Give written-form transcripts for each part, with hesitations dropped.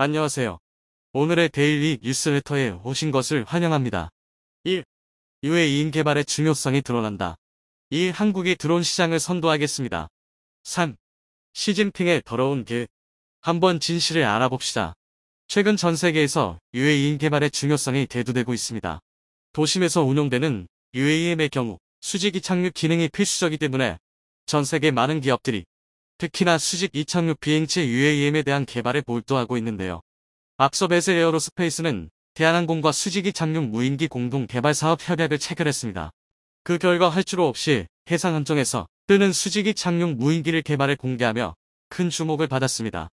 안녕하세요. 오늘의 데일리 뉴스레터에 오신 것을 환영합니다. 1. UAE인 개발의 중요성이 드러난다. 2. 한국이 드론 시장을 선도하겠습니다. 3. 시진핑의 더러운 길. 한번 진실을 알아봅시다. 최근 전 세계에서 UAE인 개발의 중요성이 대두되고 있습니다. 도심에서 운용되는 UAM의 경우 수직 이착륙 기능이 필수적이기 때문에 전 세계 많은 기업들이 특히나 수직 이착륙 비행체 UAM에 대한 개발에 몰두하고 있는데요. 앞서 베셀 에어로스페이스는 대한항공과 수직 이착륙 무인기 공동 개발 사업 협약을 체결했습니다. 그 결과 활주로 없이 해상 함정에서 뜨는 수직 이착륙 무인기를 개발해 공개하며 큰 주목을 받았습니다.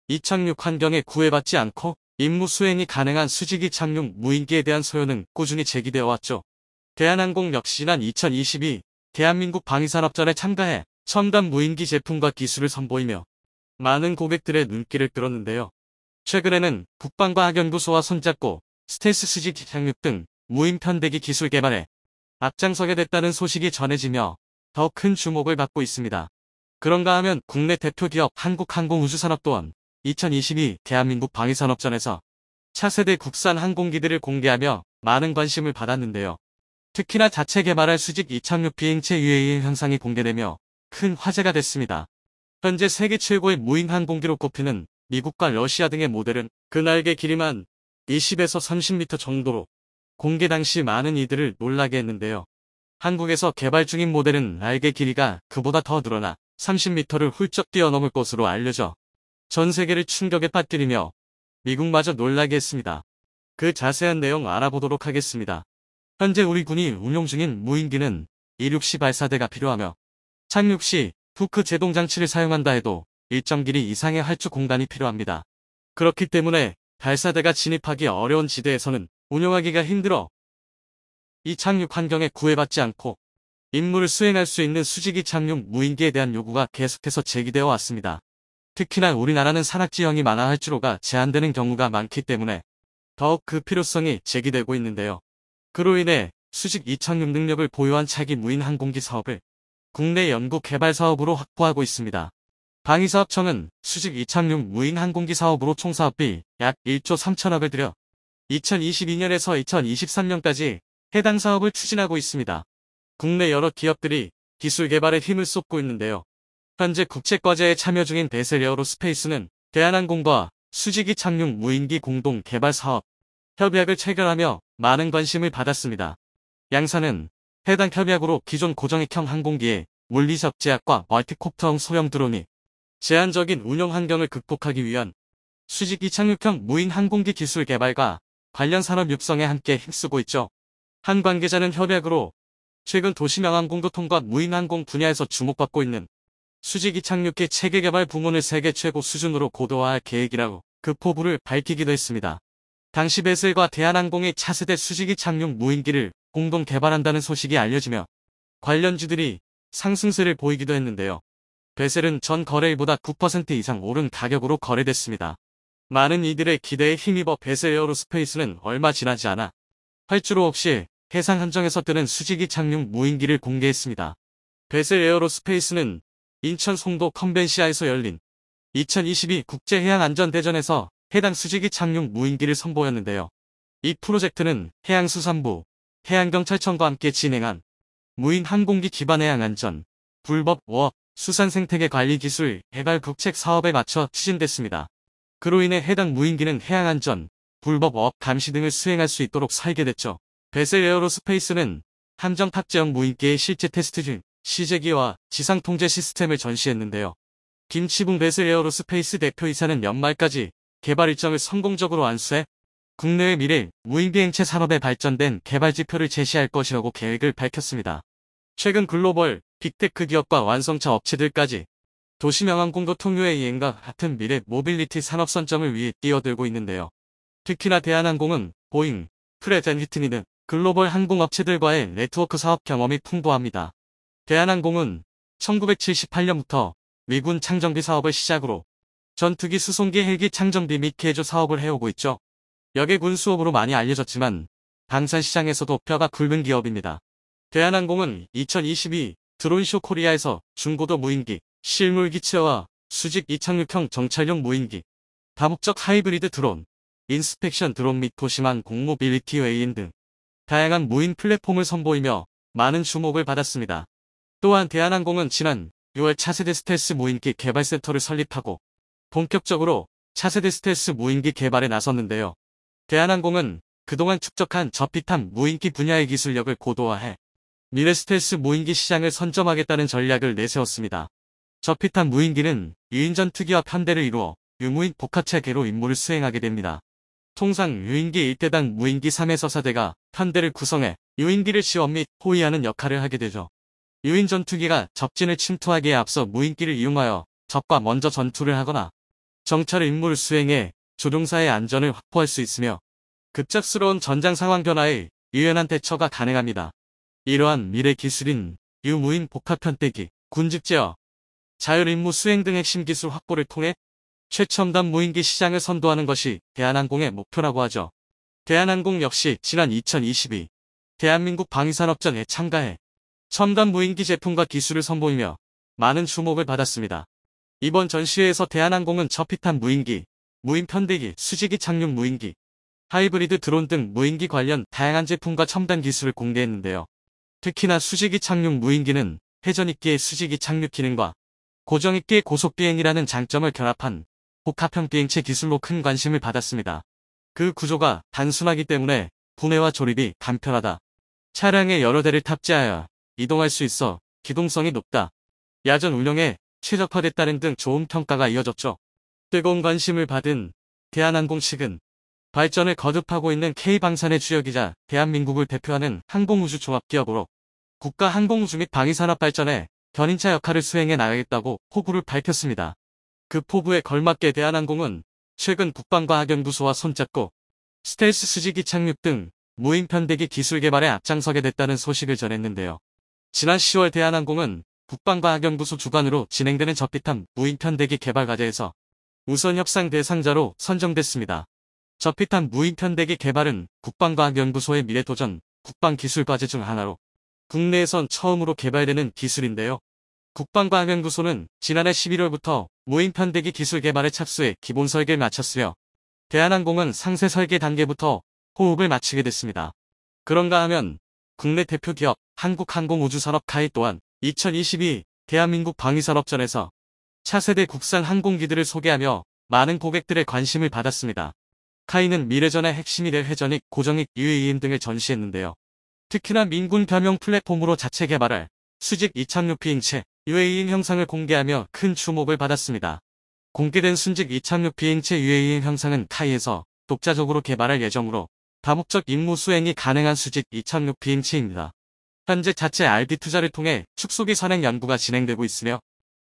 이착륙 환경에 구애받지 않고 임무 수행이 가능한 수직 이착륙 무인기에 대한 소요는 꾸준히 제기되어 왔죠. 대한항공 역시 지난 2022 대한민국 방위산업전에 참가해 첨단 무인기 제품과 기술을 선보이며 많은 고객들의 눈길을 끌었는데요. 최근에는 국방과학연구소와 손잡고 스텔스 수직 이착륙 등 무인 편대기 기술 개발에 앞장서게 됐다는 소식이 전해지며 더 큰 주목을 받고 있습니다. 그런가 하면 국내 대표 기업 한국항공우주산업 또한 2022 대한민국 방위산업전에서 차세대 국산 항공기들을 공개하며 많은 관심을 받았는데요. 특히나 자체 개발할 수직 이착륙 비행체 UAE 현상이 공개되며 큰 화제가 됐습니다. 현재 세계 최고의 무인 항공기로 꼽히는 미국과 러시아 등의 모델은 그 날개 길이만 20에서 30m 정도로 공개 당시 많은 이들을 놀라게 했는데요. 한국에서 개발 중인 모델은 날개 길이가 그보다 더 늘어나 30m를 훌쩍 뛰어넘을 것으로 알려져 전 세계를 충격에 빠뜨리며 미국마저 놀라게 했습니다. 그 자세한 내용 알아보도록 하겠습니다. 현재 우리 군이 운용 중인 무인기는 이륙시 발사대가 필요하며 착륙 시 후크 제동 장치를 사용한다 해도 일정 길이 이상의 활주 공간이 필요합니다. 그렇기 때문에 발사대가 진입하기 어려운 지대에서는 운용하기가 힘들어 이 착륙 환경에 구애받지 않고 임무를 수행할 수 있는 수직 이착륙 무인기에 대한 요구가 계속해서 제기되어 왔습니다. 특히나 우리나라는 산악지형이 많아 활주로가 제한되는 경우가 많기 때문에 더욱 그 필요성이 제기되고 있는데요. 그로 인해 수직 이착륙 능력을 보유한 차기 무인 항공기 사업을 국내 연구 개발 사업으로 확보하고 있습니다. 방위사업청은 수직 이착륙 무인 항공기 사업으로 총 사업비 약 1조 3천억을 들여 2022년에서 2023년까지 해당 사업을 추진하고 있습니다. 국내 여러 기업들이 기술 개발에 힘을 쏟고 있는데요. 현재 국제과제에 참여 중인 베셀 에어로스페이스는 대한항공과 수직 이착륙 무인기 공동 개발 사업 협약을 체결하며 많은 관심을 받았습니다. 양사는 해당 협약으로 기존 고정익형 항공기의 물리적 제약과 멀티콥터형 소형 드론이 제한적인 운영 환경을 극복하기 위한 수직 이착륙형 무인 항공기 기술 개발과 관련 산업 육성에 함께 힘쓰고 있죠. 한 관계자는 협약으로 최근 도시명항공교통과 무인항공 분야에서 주목받고 있는 수직 이착륙기 체계 개발 부문을 세계 최고 수준으로 고도화할 계획이라고 그 포부를 밝히기도 했습니다. 당시 베셀과 대한항공이 차세대 수직 이착륙 무인기를 공동 개발한다는 소식이 알려지며 관련주들이 상승세를 보이기도 했는데요. 베셀은 전 거래일보다 9% 이상 오른 가격으로 거래됐습니다. 많은 이들의 기대에 힘입어 베셀 에어로스페이스는 얼마 지나지 않아 활주로 없이 해상 함정에서 뜨는 수직 이착륙 무인기를 공개했습니다. 베셀 에어로스페이스는 인천 송도 컨벤시아에서 열린 2022 국제해양안전대전에서 해당 수직 이착륙 무인기를 선보였는데요. 이 프로젝트는 해양수산부, 해양경찰청과 함께 진행한 무인 항공기 기반 해양안전, 불법 어업, 수산생태계 관리 기술 개발 국책 사업에 맞춰 추진됐습니다. 그로 인해 해당 무인기는 해양안전, 불법 어업 감시 등을 수행할 수 있도록 설계됐죠. 베셀 에어로스페이스는 함정 탑재형 무인기의 실제 테스트 중 시제기와 지상 통제 시스템을 전시했는데요. 김치붕 베셀 에어로스페이스 대표이사는 연말까지 개발 일정을 성공적으로 완수해 국내의 미래 무인비행체 산업에 발전된 개발 지표를 제시할 것이라고 계획을 밝혔습니다. 최근 글로벌 빅테크 기업과 완성차 업체들까지 도시명항공교통 UAE과 같은 미래 모빌리티 산업 선점을 위해 뛰어들고 있는데요. 특히나 대한항공은 보잉, 프렛 앤 휘트니 등 글로벌 항공업체들과의 네트워크 사업 경험이 풍부합니다. 대한항공은 1978년부터 미군 창정비 사업을 시작으로 전투기 수송기 헬기 창정비 및 개조 사업을 해오고 있죠. 역의 군 수업으로 많이 알려졌지만 방산 시장에서도 뼈가 굵은 기업입니다. 대한항공은 2022 드론쇼 코리아에서 중고도 무인기, 실물 기체와 수직 이착륙형 정찰용 무인기, 다목적 하이브리드 드론, 인스펙션 드론 및 도시망 공모빌리티 웨이인 등 다양한 무인 플랫폼을 선보이며 많은 주목을 받았습니다. 또한 대한항공은 지난 6월 차세대 스텔스 무인기 개발센터를 설립하고 본격적으로 차세대 스텔스 무인기 개발에 나섰는데요. 대한항공은 그동안 축적한 저피탄 무인기 분야의 기술력을 고도화해 미래 스텔스 무인기 시장을 선점하겠다는 전략을 내세웠습니다. 저피탄 무인기는 유인전 투기와 편대를 이루어 유무인 복합체계로 임무를 수행하게 됩니다. 통상 유인기 1대당 무인기 3에서 4대가 편대를 구성해 유인기를 지원 및 호위하는 역할을 하게 되죠. 유인 전투기가 적진을 침투하기에 앞서 무인기를 이용하여 적과 먼저 전투를 하거나 정찰 임무를 수행해 조종사의 안전을 확보할 수 있으며 급작스러운 전장 상황 변화에 유연한 대처가 가능합니다. 이러한 미래 기술인 유무인 복합 편대기, 군집 제어, 자율 임무 수행 등 핵심 기술 확보를 통해 최첨단 무인기 시장을 선도하는 것이 대한항공의 목표라고 하죠. 대한항공 역시 지난 2022 대한민국 방위산업전에 참가해 첨단 무인기 제품과 기술을 선보이며 많은 주목을 받았습니다. 이번 전시회에서 대한항공은 저피탄 무인기, 무인 편대기, 수직이 착륙 무인기, 하이브리드 드론 등 무인기 관련 다양한 제품과 첨단 기술을 공개했는데요. 특히나 수직이 착륙 무인기는 회전익기의 수직이 착륙 기능과 고정익기의 고속비행이라는 장점을 결합한 복합형 비행체 기술로 큰 관심을 받았습니다. 그 구조가 단순하기 때문에 분해와 조립이 간편하다. 차량에 여러 대를 탑재하여 이동할 수 있어 기동성이 높다. 야전 운영에 최적화됐다는 등 좋은 평가가 이어졌죠. 뜨거운 관심을 받은 대한항공 측은 발전을 거듭하고 있는 K방산의 주역이자 대한민국을 대표하는 항공우주 종합기업으로 국가 항공우주 및 방위산업 발전에 견인차 역할을 수행해 나가겠다고 포부를 밝혔습니다. 그 포부에 걸맞게 대한항공은 최근 국방과학연구소와 손잡고 스텔스 수직이 착륙 등 무인 편대기 기술 개발에 앞장서게 됐다는 소식을 전했는데요. 지난 10월 대한항공은 국방과학연구소 주관으로 진행되는 저피탄 무인 편대기 개발 과제에서 우선 협상 대상자로 선정됐습니다. 저피탄 무인 편대기 개발은 국방과학연구소의 미래도전 국방기술과제 중 하나로 국내에선 처음으로 개발되는 기술인데요. 국방과학연구소는 지난해 11월부터 무인 편대기 기술 개발에 착수해 기본 설계를 마쳤으며 대한항공은 상세 설계 단계부터 호흡을 맞추게 됐습니다. 그런가 하면 국내 대표 기업 한국항공우주산업 카이 또한 2022 대한민국 방위산업전에서 차세대 국산 항공기들을 소개하며 많은 고객들의 관심을 받았습니다. 카이는 미래전의 핵심이 될 회전익, 고정익, UAM 등을 전시했는데요. 특히나 민군 겸용 플랫폼으로 자체 개발할 수직 이착륙 비행체 UAM 형상을 공개하며 큰 주목을 받았습니다. 공개된 순직 이착륙 비행체 UAM 형상은 카이에서 독자적으로 개발할 예정으로 다목적 임무 수행이 가능한 수직 이착륙 비행체입니다. 현재 자체 R&D 투자를 통해 축소기 선행 연구가 진행되고 있으며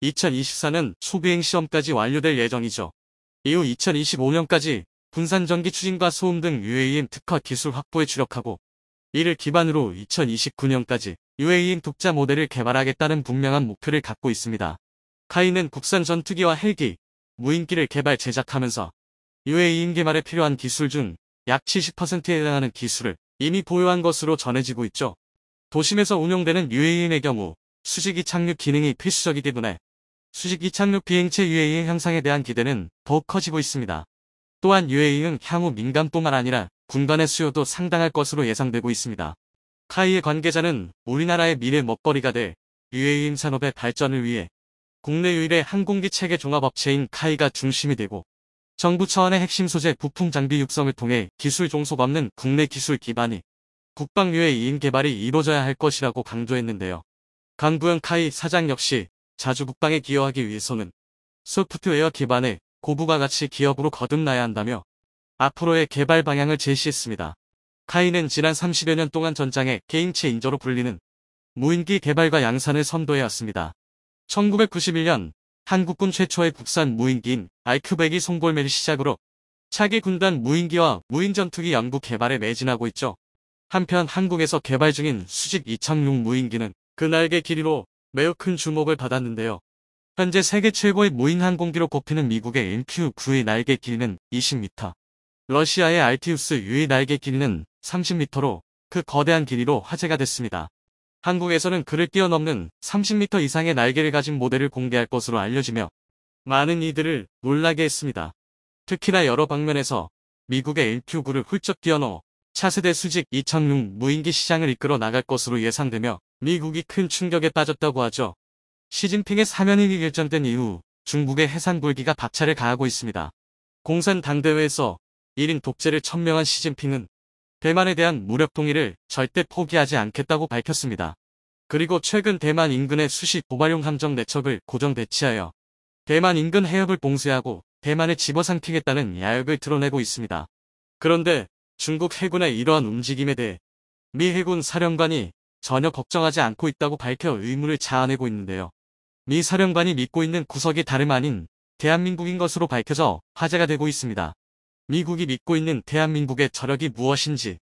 2024년 초비행 시험까지 완료될 예정이죠. 이후 2025년까지 분산전기 추진과 소음 등 UAM 특화 기술 확보에 주력하고 이를 기반으로 2029년까지 UAM 독자 모델을 개발하겠다는 분명한 목표를 갖고 있습니다. 카이는 국산 전투기와 헬기, 무인기를 개발 제작하면서 UAM 개발에 필요한 기술 중 약 70%에 해당하는 기술을 이미 보유한 것으로 전해지고 있죠. 도심에서 운용되는 UAM의 경우 수직이 착륙 기능이 필수적이기 때문에 수직이 착륙 비행체 UAM 형상에 대한 기대는 더욱 커지고 있습니다. 또한 UAM은 향후 민간뿐만 아니라 군간의 수요도 상당할 것으로 예상되고 있습니다. 카이의 관계자는 우리나라의 미래 먹거리가 될 UAM 산업의 발전을 위해 국내 유일의 항공기 체계 종합업체인 카이가 중심이 되고 정부 차원의 핵심 소재 부품 장비 육성을 통해 기술 종속 없는 국내 기술 기반이 국방 UAM 개발이 이루어져야 할 것이라고 강조했는데요. 강부영 카이 사장 역시 자주 국방에 기여하기 위해서는 소프트웨어 기반의 고부가 가치 기업으로 거듭나야 한다며 앞으로의 개발 방향을 제시했습니다. 카이는 지난 30여 년 동안 전장의 게임체 인저로 불리는 무인기 개발과 양산을 선도해왔습니다. 1991년 한국군 최초의 국산 무인기인 알크백이 송골매를 시작으로 차기 군단 무인기와 무인전투기 연구 개발에 매진하고 있죠. 한편 한국에서 개발 중인 수직 이착륙 무인기는 그 날개 길이로 매우 큰 주목을 받았는데요. 현재 세계 최고의 무인 항공기로 꼽히는 미국의 MQ-9의 날개 길이는 20m, 러시아의 알티우스 U의 날개 길이는 30m로 그 거대한 길이로 화제가 됐습니다. 한국에서는 그를 뛰어넘는 30m 이상의 날개를 가진 모델을 공개할 것으로 알려지며 많은 이들을 놀라게 했습니다. 특히나 여러 방면에서 미국의 일큐구를 훌쩍 뛰어넘어 차세대 수직 2006 무인기 시장을 이끌어 나갈 것으로 예상되며 미국이 큰 충격에 빠졌다고 하죠. 시진핑의 사면이 결정된 이후 중국의 해상굴기가 박차를 가하고 있습니다. 공산 당대회에서 1인 독재를 천명한 시진핑은 대만에 대한 무력 통일을 절대 포기하지 않겠다고 밝혔습니다. 그리고 최근 대만 인근의 수시 도발용 함정 4척을 고정 배치하여 대만 인근 해협을 봉쇄하고 대만을 집어삼키겠다는 야욕을 드러내고 있습니다. 그런데 중국 해군의 이러한 움직임에 대해 미 해군 사령관이 전혀 걱정하지 않고 있다고 밝혀 의문을 자아내고 있는데요. 미 사령관이 믿고 있는 구석이 다름 아닌 대한민국인 것으로 밝혀져 화제가 되고 있습니다. 미국이 믿고 있는 대한민국의 저력이 무엇인지,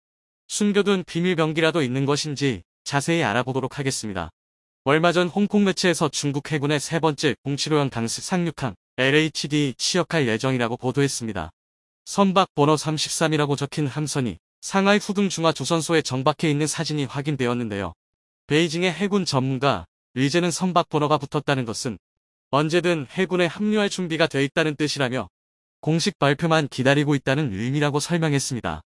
숨겨둔 비밀병기라도 있는 것인지 자세히 알아보도록 하겠습니다. 얼마 전 홍콩 매체에서 중국 해군의 세 번째 공치로형 강습 상륙함 LHD 취역할 예정이라고 보도했습니다. 선박 번호 33이라고 적힌 함선이 상하이 후둥 중화조선소에 정박해 있는 사진이 확인되었는데요. 베이징의 해군 전문가 리제는 선박 번호가 붙었다는 것은 언제든 해군에 합류할 준비가 돼 있다는 뜻이라며 공식 발표만 기다리고 있다는 의미라고 설명했습니다.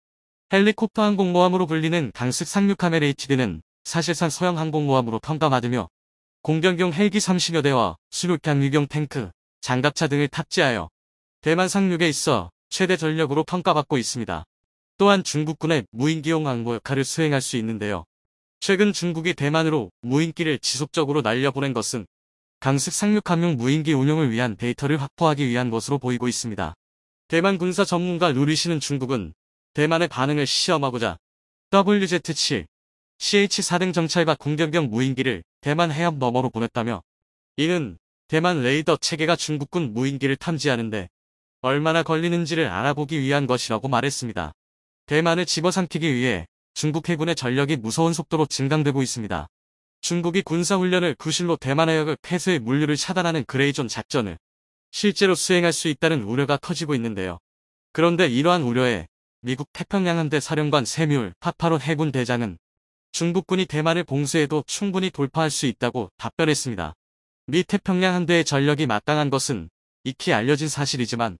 헬리콥터 항공모함으로 불리는 강습 상륙함 LHD는 사실상 소형 항공모함으로 평가받으며 공격용 헬기 30여 대와 수륙형 유경 탱크, 장갑차 등을 탑재하여 대만 상륙에 있어 최대 전력으로 평가받고 있습니다. 또한 중국군의 무인기용 항모 역할을 수행할 수 있는데요. 최근 중국이 대만으로 무인기를 지속적으로 날려보낸 것은 강습 상륙함용 무인기 운용을 위한 데이터를 확보하기 위한 것으로 보이고 있습니다. 대만 군사 전문가 루리시는 중국은 대만의 반응을 시험하고자 WZ-7, CH-4 등 정찰과 공격용 무인기를 대만 해협 너머로 보냈다며 이는 대만 레이더 체계가 중국군 무인기를 탐지하는데 얼마나 걸리는지를 알아보기 위한 것이라고 말했습니다. 대만을 집어삼키기 위해 중국 해군의 전력이 무서운 속도로 증강되고 있습니다. 중국이 군사훈련을 구실로 대만 해역을 폐쇄해 물류를 차단하는 그레이존 작전을 실제로 수행할 수 있다는 우려가 커지고 있는데요. 그런데 이러한 우려에 미국 태평양함대 사령관 세뮤얼 파파롯 해군 대장은 중국군이 대만을 봉쇄해도 충분히 돌파할 수 있다고 답변했습니다. 미 태평양함대의 전력이 막강한 것은 익히 알려진 사실이지만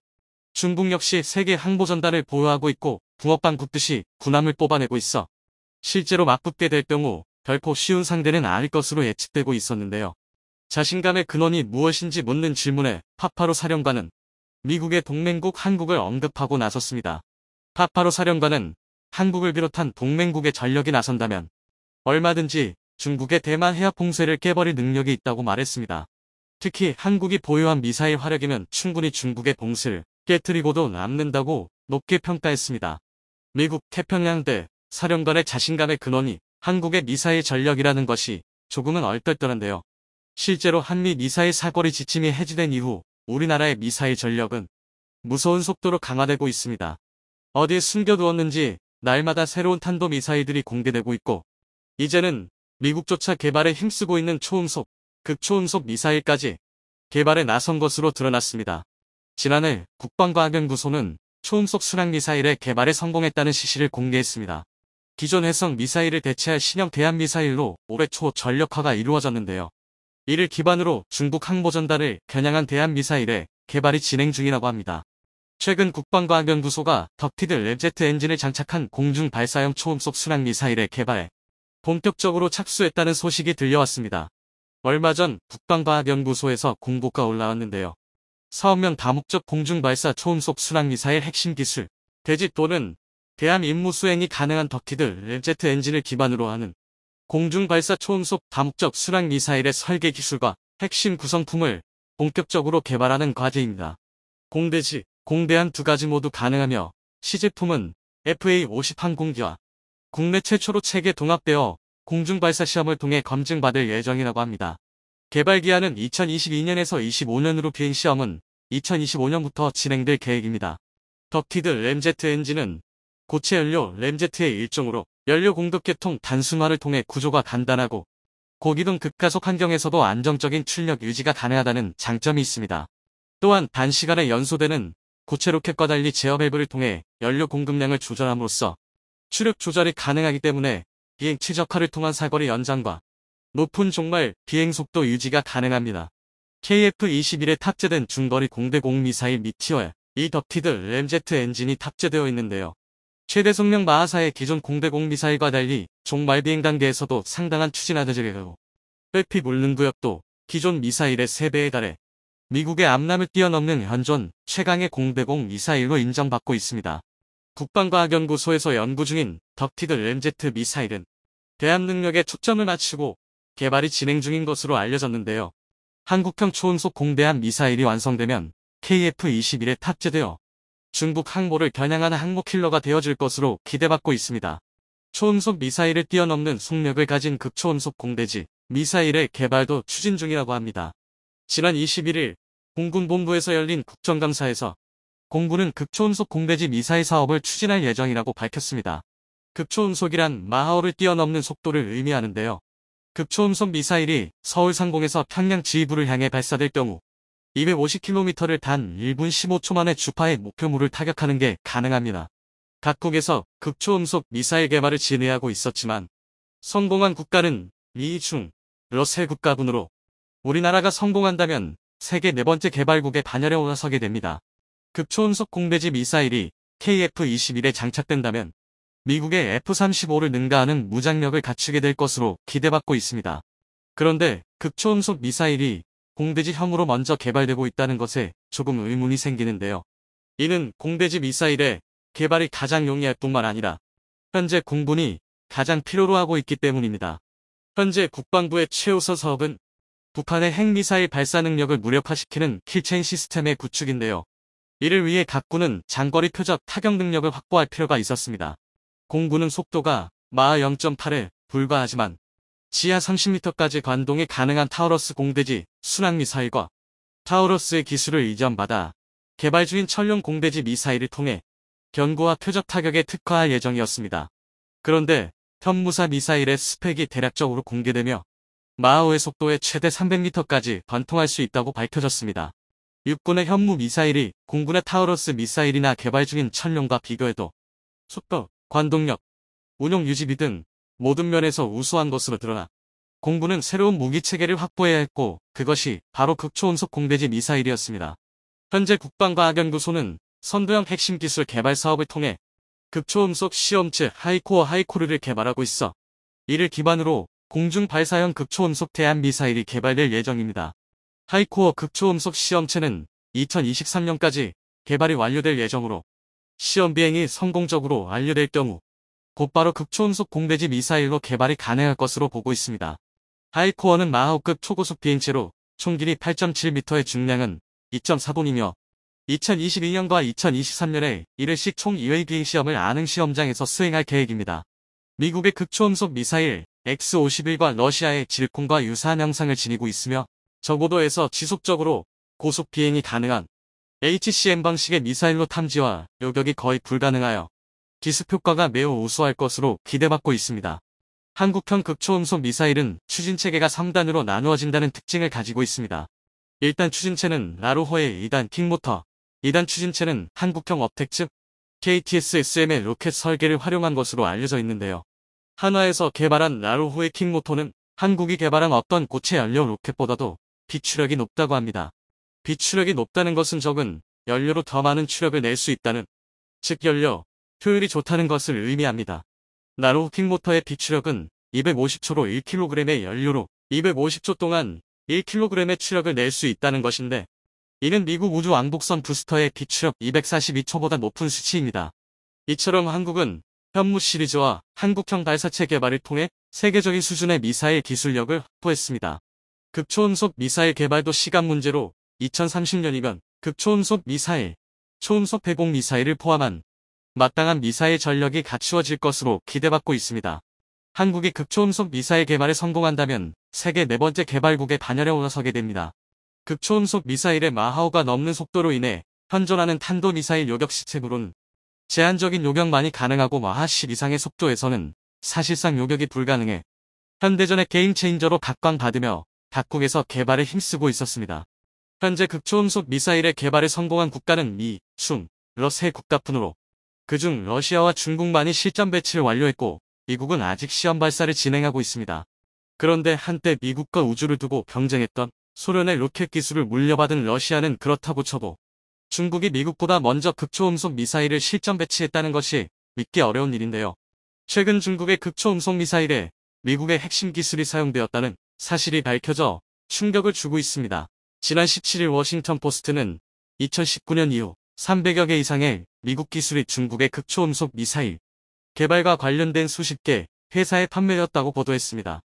중국 역시 세계 항보전단을 보유하고 있고 붕어빵 굽듯이 군함을 뽑아내고 있어 실제로 맞붙게 될 경우 결코 쉬운 상대는 아닐 것으로 예측되고 있었는데요. 자신감의 근원이 무엇인지 묻는 질문에 파파로 사령관은 미국의 동맹국 한국을 언급하고 나섰습니다. 파파로 사령관은 한국을 비롯한 동맹국의 전력이 나선다면 얼마든지 중국의 대만 해협 봉쇄를 깨버릴 능력이 있다고 말했습니다. 특히 한국이 보유한 미사일 화력이면 충분히 중국의 봉쇄를 깨트리고도 남는다고 높게 평가했습니다. 미국 태평양대 사령관의 자신감의 근원이 한국의 미사일 전력이라는 것이 조금은 얼떨떨한데요. 실제로 한미 미사일 사거리 지침이 해지된 이후 우리나라의 미사일 전력은 무서운 속도로 강화되고 있습니다. 어디에 숨겨두었는지 날마다 새로운 탄도미사일들이 공개되고 있고 이제는 미국조차 개발에 힘쓰고 있는 초음속, 극초음속 미사일까지 개발에 나선 것으로 드러났습니다. 지난해 국방과학연구소는 초음속 순항미사일의 개발에 성공했다는 시시를 공개했습니다. 기존 해성 미사일을 대체할 신형 대한미사일로 올해 초 전력화가 이루어졌는데요. 이를 기반으로 중국 항모전단을 겨냥한 대한미사일의 개발이 진행 중이라고 합니다. 최근 국방과학연구소가 덕티드 랩제트 엔진을 장착한 공중 발사형 초음속 순항미사일의 개발에 본격적으로 착수했다는 소식이 들려왔습니다. 얼마 전 국방과학연구소에서 공고가 올라왔는데요. 사업용 다목적 공중발사 초음속 순항미사일 핵심 기술, 대지 또는 대함 임무 수행이 가능한 덕티드 랩제트 엔진을 기반으로 하는 공중발사 초음속 다목적 순항미사일의 설계 기술과 핵심 구성품을 본격적으로 개발하는 과제입니다. 공대지, 공대한 두 가지 모두 가능하며 시제품은 FA-50 항공기와 국내 최초로 체계 동합되어 공중발사 시험을 통해 검증받을 예정이라고 합니다. 개발 기한은 2022년에서 25년으로 비행시험은 2025년부터 진행될 계획입니다. 덕티드 램제트 엔진은 고체 연료 램제트의 일종으로 연료 공급 계통 단순화를 통해 구조가 간단하고 고기동 극가속 환경에서도 안정적인 출력 유지가 가능하다는 장점이 있습니다. 또한 단시간에 연소되는 고체 로켓과 달리 제어 밸브를 통해 연료 공급량을 조절함으로써 추력 조절이 가능하기 때문에 비행 최적화를 통한 사거리 연장과 높은 종말 비행 속도 유지가 가능합니다. KF-21에 탑재된 중거리 공대공 미사일 미티어에 이 덕티드 램제트 엔진이 탑재되어 있는데요. 최대 속력 마하사의 기존 공대공 미사일과 달리 종말 비행 단계에서도 상당한 추진 하드질이고 회피 물능 구역도 기존 미사일의 3배에 달해 미국의 앞남을 뛰어넘는 현존 최강의 공대공 미사일로 인정받고 있습니다. 국방과학연구소에서 연구 중인 덕티드 램제트 미사일은 대함 능력에 초점을 맞추고 개발이 진행 중인 것으로 알려졌는데요. 한국형 초음속 공대함 미사일이 완성되면 KF-21에 탑재되어 중국 항모를 겨냥하는 항모킬러가 되어줄 것으로 기대받고 있습니다. 초음속 미사일을 뛰어넘는 속력을 가진 극초음속 공대지 미사일의 개발도 추진 중이라고 합니다. 지난 21일 공군본부에서 열린 국정감사에서 공군은 극초음속 공대지 미사일 사업을 추진할 예정이라고 밝혔습니다. 극초음속이란 마하호를 뛰어넘는 속도를 의미하는데요. 극초음속 미사일이 서울 상공에서 평양 지휘부를 향해 발사될 경우 250km를 단 1분 15초 만에 주파의 목표물을 타격하는 게 가능합니다. 각국에서 극초음속 미사일 개발을 진행하고 있었지만 성공한 국가는 미, 중, 러셀 국가군으로 우리나라가 성공한다면 세계 4번째 개발국의 반열에 올라서게 됩니다. 극초음속 공대지 미사일이 KF-21에 장착된다면 미국의 F-35를 능가하는 무장력을 갖추게 될 것으로 기대받고 있습니다. 그런데 극초음속 미사일이 공대지형으로 먼저 개발되고 있다는 것에 조금 의문이 생기는데요. 이는 공대지 미사일의 개발이 가장 용이할 뿐만 아니라 현재 공군이 가장 필요로 하고 있기 때문입니다. 현재 국방부의 최우선 사업은 북한의 핵미사일 발사 능력을 무력화시키는 킬체인 시스템의 구축인데요. 이를 위해 각 군은 장거리 표적 타격 능력을 확보할 필요가 있었습니다. 공군은 속도가 마하 0.8에 불과하지만 지하 30m까지 관동이 가능한 타우러스 공대지 순항미사일과 타우러스의 기술을 이전받아 개발 중인 천룡 공대지 미사일을 통해 견고와 표적 타격에 특화할 예정이었습니다. 그런데 현무사 미사일의 스펙이 대략적으로 공개되며 마하호의 속도에 최대 300m까지 관통할 수 있다고 밝혀졌습니다. 육군의 현무 미사일이 공군의 타우러스 미사일이나 개발 중인 천룡과 비교해도 속도, 관동력, 운용 유지비 등 모든 면에서 우수한 것으로 드러나 공군은 새로운 무기체계를 확보해야 했고 그것이 바로 극초음속 공대지 미사일이었습니다. 현재 국방과학연구소는 선도형 핵심 기술 개발 사업을 통해 극초음속 시험체 하이코어 하이코르를 개발하고 있어 이를 기반으로 공중 발사형 극초음속 대함 미사일이 개발될 예정입니다. 하이코어 극초음속 시험체는 2023년까지 개발이 완료될 예정으로 시험 비행이 성공적으로 완료될 경우 곧바로 극초음속 공대지 미사일로 개발이 가능할 것으로 보고 있습니다. 하이코어는 마하호급 초고속 비행체로 총 길이 8.7m의 중량은 2.4톤이며 2022년과 2023년에 1회씩 총 2회 비행시험을 안흥 시험장에서 수행할 계획입니다. 미국의 극초음속 미사일 X-51과 러시아의 지르콘과 유사한 형상을 지니고 있으며 저고도에서 지속적으로 고속 비행이 가능한 HCM 방식의 미사일로 탐지와 요격이 거의 불가능하여 기습 효과가 매우 우수할 것으로 기대받고 있습니다. 한국형 극초음속 미사일은 추진체계가 3단으로 나누어진다는 특징을 가지고 있습니다. 1단 추진체는 라루호의 2단 킹모터, 2단 추진체는 한국형 업텍 즉 KTS-SM의 로켓 설계를 활용한 것으로 알려져 있는데요. 한화에서 개발한 라루호의 킹모터는 한국이 개발한 어떤 고체 연료 로켓보다도 비추력이 높다고 합니다. 비추력이 높다는 것은 적은 연료로 더 많은 추력을 낼 수 있다는, 즉 연료 효율이 좋다는 것을 의미합니다. 라루호 킹모터의 비추력은 250초로 1kg의 연료로 250초 동안 1kg의 추력을 낼 수 있다는 것인데 이는 미국 우주 왕복선 부스터의 비추력 242초보다 높은 수치입니다. 이처럼 한국은 현무 시리즈와 한국형 발사체 개발을 통해 세계적인 수준의 미사일 기술력을 확보했습니다. 극초음속 미사일 개발도 시간 문제로 2030년이면 극초음속 미사일, 초음속 배공 미사일을 포함한 마땅한 미사일 전력이 갖추어질 것으로 기대받고 있습니다. 한국이 극초음속 미사일 개발에 성공한다면 세계 4번째 개발국의 반열에 올라서게 됩니다. 극초음속 미사일의 마하호가 넘는 속도로 인해 현존하는 탄도미사일 요격 시스템으로는 제한적인 요격만이 가능하고 마하 10 이상의 속도에서는 사실상 요격이 불가능해 현대전의 게임 체인저로 각광받으며 각국에서 개발에 힘쓰고 있었습니다. 현재 극초음속 미사일의 개발에 성공한 국가는 미, 중, 러 세 국가뿐으로 그중 러시아와 중국만이 실전 배치를 완료했고 미국은 아직 시험 발사를 진행하고 있습니다. 그런데 한때 미국과 우주를 두고 경쟁했던 소련의 로켓 기술을 물려받은 러시아는 그렇다고 쳐도 중국이 미국보다 먼저 극초음속 미사일을 실전 배치했다는 것이 믿기 어려운 일인데요. 최근 중국의 극초음속 미사일에 미국의 핵심 기술이 사용되었다는 사실이 밝혀져 충격을 주고 있습니다. 지난 17일 워싱턴 포스트는 2019년 이후 300여 개 이상의 미국 기술이 중국의 극초음속 미사일 개발과 관련된 수십 개 회사에 판매되었다고 보도했습니다.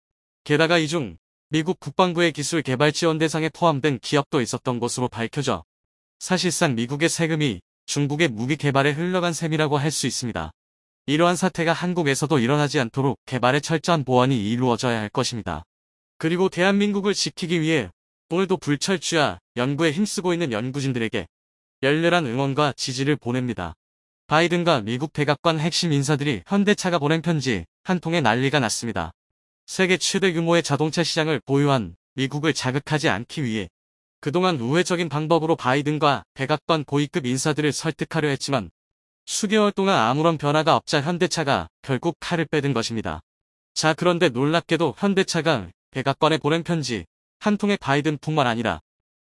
게다가 이 중 미국 국방부의 기술 개발 지원 대상에 포함된 기업도 있었던 것으로 밝혀져 사실상 미국의 세금이 중국의 무기 개발에 흘러간 셈이라고 할 수 있습니다. 이러한 사태가 한국에서도 일어나지 않도록 개발에 철저한 보완이 이루어져야 할 것입니다. 그리고 대한민국을 지키기 위해 오늘도 불철주야 연구에 힘쓰고 있는 연구진들에게 열렬한 응원과 지지를 보냅니다. 바이든과 미국 백악관 핵심 인사들이 현대차가 보낸 편지 한 통에 난리가 났습니다. 세계 최대 규모의 자동차 시장을 보유한 미국을 자극하지 않기 위해 그동안 우회적인 방법으로 바이든과 백악관 고위급 인사들을 설득하려 했지만 수개월 동안 아무런 변화가 없자 현대차가 결국 칼을 빼든 것입니다. 자, 그런데 놀랍게도 현대차가 백악관에 보낸 편지 한 통에 바이든뿐만 아니라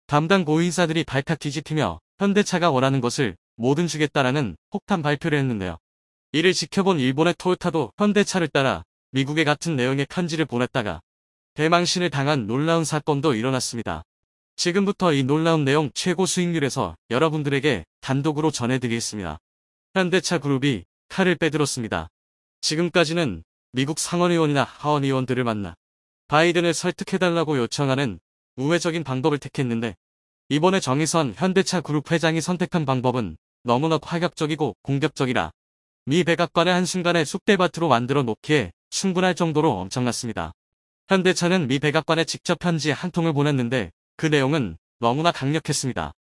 담당 고위인사들이 발칵 뒤집히며 현대차가 원하는 것을 뭐든 주겠다라는 폭탄 발표를 했는데요. 이를 지켜본 일본의 토요타도 현대차를 따라 미국에 같은 내용의 편지를 보냈다가 대망신을 당한 놀라운 사건도 일어났습니다. 지금부터 이 놀라운 내용 최고 수익률에서 여러분들에게 단독으로 전해드리겠습니다. 현대차 그룹이 칼을 빼들었습니다. 지금까지는 미국 상원의원이나 하원의원들을 만나 바이든을 설득해달라고 요청하는 우회적인 방법을 택했는데 이번에 정의선 현대차 그룹 회장이 선택한 방법은 너무나 파격적이고 공격적이라 미 백악관의 한순간에 쑥대밭으로 만들어 놓기에 충분할 정도로 엄청났습니다. 현대차는 미 백악관에 직접 편지 한 통을 보냈는데 그 내용은 너무나 강력했습니다.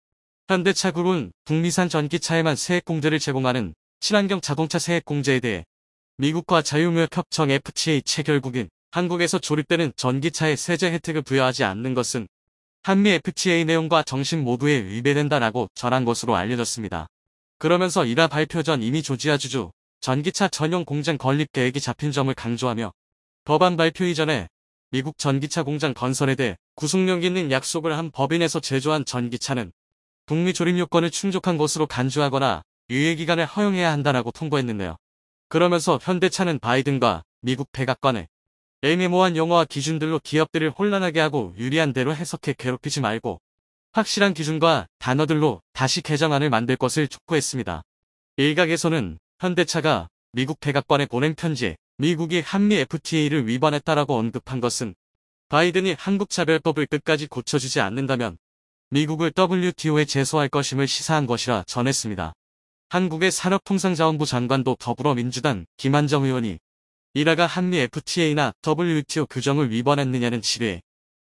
현대차 그룹은 북미산 전기차에만 세액공제를 제공하는 친환경 자동차 세액공제에 대해 미국과 자유무역협정 FTA 체결국인 한국에서 조립되는 전기차에 세제 혜택을 부여하지 않는 것은 한미 FTA 내용과 정신 모두에 위배된다라고 전한 것으로 알려졌습니다. 그러면서 이라 발표 전 이미 조지아 주주 전기차 전용 공장 건립 계획이 잡힌 점을 강조하며 법안 발표 이전에 미국 전기차 공장 건설에 대해 구속력 있는 약속을 한 법인에서 제조한 전기차는 북미 조립 요건을 충족한 것으로 간주하거나 유예기간을 허용해야 한다라고 통보했는데요. 그러면서 현대차는 바이든과 미국 백악관에 애매모호한 용어와 기준들로 기업들을 혼란하게 하고 유리한 대로 해석해 괴롭히지 말고 확실한 기준과 단어들로 다시 개정안을 만들 것을 촉구했습니다. 일각에서는 현대차가 미국 백악관에 보낸 편지에 미국이 한미 FTA를 위반했다라고 언급한 것은 바이든이 한국차별법을 끝까지 고쳐주지 않는다면 미국을 WTO에 제소할 것임을 시사한 것이라 전했습니다. 한국의 산업통상자원부 장관도 더불어민주당 김한정 의원이 이라가 한미 FTA나 WTO 규정을 위반했느냐는 질의에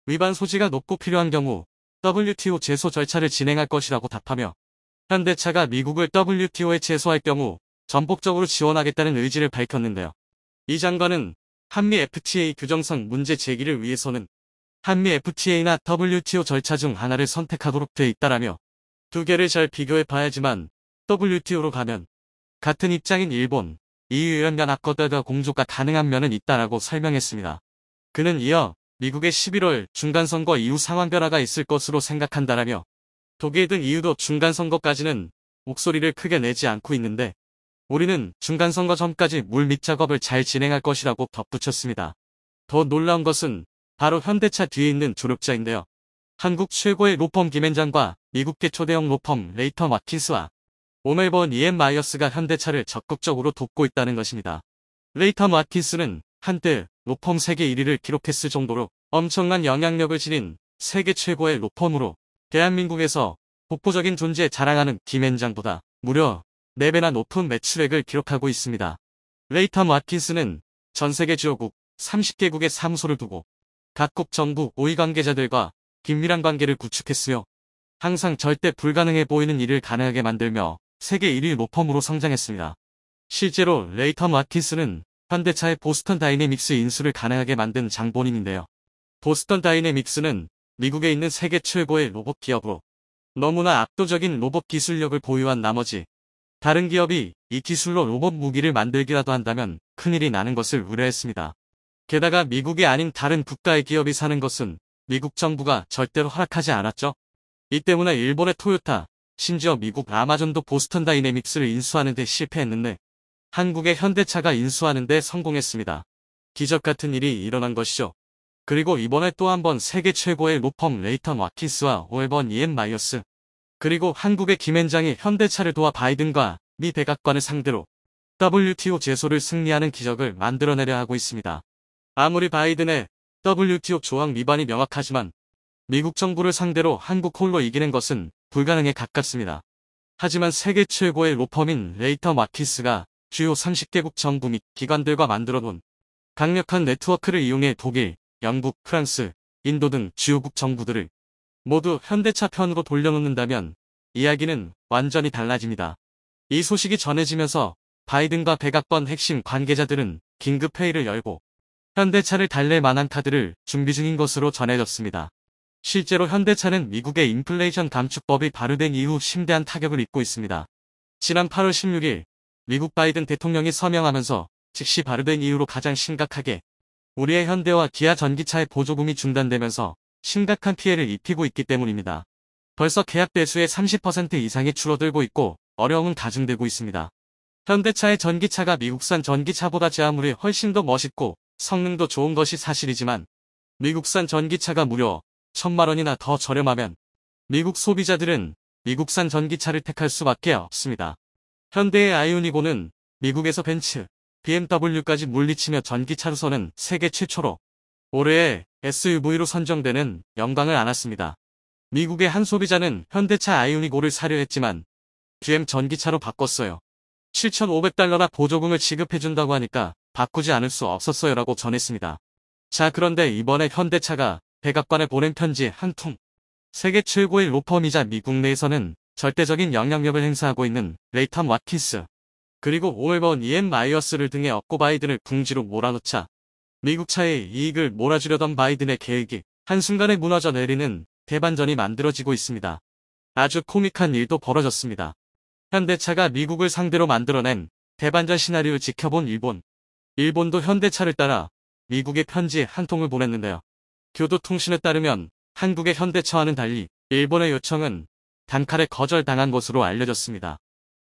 위반 소지가 높고 필요한 경우 WTO 제소 절차를 진행할 것이라고 답하며 현대차가 미국을 WTO에 제소할 경우 전폭적으로 지원하겠다는 의지를 밝혔는데요. 이 장관은 한미 FTA 규정상 문제 제기를 위해서는 한미 FTA나 WTO 절차 중 하나를 선택하도록 돼 있다라며 두 개를 잘 비교해 봐야지만 WTO로 가면 같은 입장인 일본, EU 연합국과도 공조가 가능한 면은 있다라고 설명했습니다. 그는 이어 미국의 11월 중간선거 이후 상황 변화가 있을 것으로 생각한다라며 독일 등 EU도 중간선거까지는 목소리를 크게 내지 않고 있는데 우리는 중간선거 전까지 물밑 작업을 잘 진행할 것이라고 덧붙였습니다. 더 놀라운 것은 바로 현대차 뒤에 있는 조력자인데요. 한국 최고의 로펌 김앤장과 미국계 초대형 로펌 레이턴 와킨스와 오멜번 EM 마이어스가 현대차를 적극적으로 돕고 있다는 것입니다. 레이턴 와킨스는 한때 로펌 세계 1위를 기록했을 정도로 엄청난 영향력을 지닌 세계 최고의 로펌으로 대한민국에서 독보적인 존재 자랑하는 김앤장보다 무려 4배나 높은 매출액을 기록하고 있습니다. 레이턴 와킨스는 전세계 주요국 30개국에 사무소를 두고 각국 정부 고위 관계자들과 긴밀한 관계를 구축했으며 항상 절대 불가능해 보이는 일을 가능하게 만들며 세계 1위 로펌으로 성장했습니다. 실제로 레이턴 와킨스는 현대차의 보스턴 다이내믹스 인수를 가능하게 만든 장본인인데요. 보스턴 다이내믹스는 미국에 있는 세계 최고의 로봇 기업으로 너무나 압도적인 로봇 기술력을 보유한 나머지 다른 기업이 이 기술로 로봇 무기를 만들기라도 한다면 큰일이 나는 것을 우려했습니다. 게다가 미국이 아닌 다른 국가의 기업이 사는 것은 미국 정부가 절대로 허락하지 않았죠. 이 때문에 일본의 토요타, 심지어 미국 아마존도 보스턴 다이내믹스를 인수하는 데 실패했는데 한국의 현대차가 인수하는 데 성공했습니다. 기적 같은 일이 일어난 것이죠. 그리고 이번에 또 한 번 세계 최고의 로펌 레이턴 와킨스와 오일번 이엔 마이어스 그리고 한국의 김앤장이 현대차를 도와 바이든과 미 백악관을 상대로 WTO 제소를 승리하는 기적을 만들어내려 하고 있습니다. 아무리 바이든의 WTO 조항 위반이 명확하지만 미국 정부를 상대로 한국 홀로 이기는 것은 불가능에 가깝습니다. 하지만 세계 최고의 로펌인 레이턴 와킨스가 주요 30개국 정부 및 기관들과 만들어놓은 강력한 네트워크를 이용해 독일, 영국, 프랑스, 인도 등 주요국 정부들을 모두 현대차 편으로 돌려놓는다면 이야기는 완전히 달라집니다. 이 소식이 전해지면서 바이든과 백악관 핵심 관계자들은 긴급회의를 열고 현대차를 달랠 만한 카드를 준비 중인 것으로 전해졌습니다. 실제로 현대차는 미국의 인플레이션 감축법이 발효된 이후 심대한 타격을 입고 있습니다. 지난 8월 16일 미국 바이든 대통령이 서명하면서 즉시 발효된 이후로 가장 심각하게 우리의 현대와 기아 전기차의 보조금이 중단되면서 심각한 피해를 입히고 있기 때문입니다. 벌써 계약 대수의 30% 이상이 줄어들고 있고 어려움은 가중되고 있습니다. 현대차의 전기차가 미국산 전기차보다 제화물이 훨씬 더 멋있고 성능도 좋은 것이 사실이지만 미국산 전기차가 무려 1,000만 원이나 더 저렴하면 미국 소비자들은 미국산 전기차를 택할 수밖에 없습니다. 현대의 아이오닉5는 미국에서 벤츠, BMW까지 물리치며 전기차로서는 세계 최초로 올해의 SUV로 선정되는 영광을 안았습니다. 미국의 한 소비자는 현대차 아이오닉5를 사려 했지만 GM 전기차로 바꿨어요. 7,500달러나 보조금을 지급해준다고 하니까 바꾸지 않을 수 없었어요 라고 전했습니다. 자, 그런데 이번에 현대차가 백악관에 보낸 편지 한 통. 세계 최고의 로펌이자 미국 내에서는 절대적인 영향력을 행사하고 있는 레이턴 와킨스 그리고 오일번 이엔 마이어스를 등에 업고 바이든을 궁지로 몰아넣자 미국 차의 이익을 몰아주려던 바이든의 계획이 한순간에 무너져 내리는 대반전이 만들어지고 있습니다. 아주 코믹한 일도 벌어졌습니다. 현대차가 미국을 상대로 만들어낸 대반전 시나리오를 지켜본 일본도 현대차를 따라 미국에 편지 한 통을 보냈는데요. 교도통신에 따르면 한국의 현대차와는 달리 일본의 요청은 단칼에 거절당한 것으로 알려졌습니다.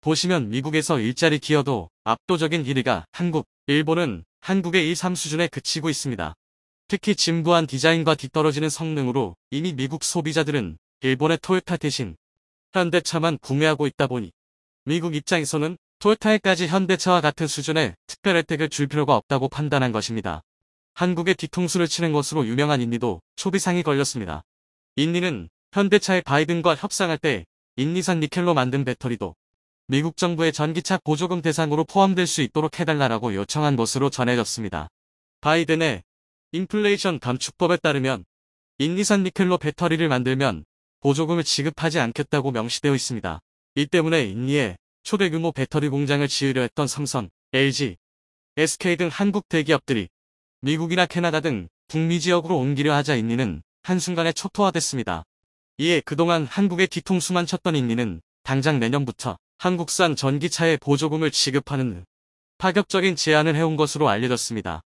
보시면 미국에서 일자리 기여도 압도적인 1위가 한국, 일본은 한국의 2, 3 수준에 그치고 있습니다. 특히 진부한 디자인과 뒤떨어지는 성능으로 이미 미국 소비자들은 일본의 토요타 대신 현대차만 구매하고 있다 보니 미국 입장에서는 토요타에까지 현대차와 같은 수준의 특별 혜택을 줄 필요가 없다고 판단한 것입니다. 한국의 뒤통수를 치는 것으로 유명한 인니도 초비상이 걸렸습니다. 인니는 현대차의 바이든과 협상할 때 인니산 니켈로 만든 배터리도 미국 정부의 전기차 보조금 대상으로 포함될 수 있도록 해달라고 요청한 것으로 전해졌습니다. 바이든의 인플레이션 감축법에 따르면 인니산 니켈로 배터리를 만들면 보조금을 지급하지 않겠다고 명시되어 있습니다. 이 때문에 인니에 초대규모 배터리 공장을 지으려 했던 삼성, LG, SK 등 한국 대기업들이 미국이나 캐나다 등 북미 지역으로 옮기려 하자 인니는 한순간에 초토화됐습니다. 이에 그동안 한국의 뒤통수만 쳤던 인니는 당장 내년부터 한국산 전기차에 보조금을 지급하는 파격적인 제안을 해온 것으로 알려졌습니다.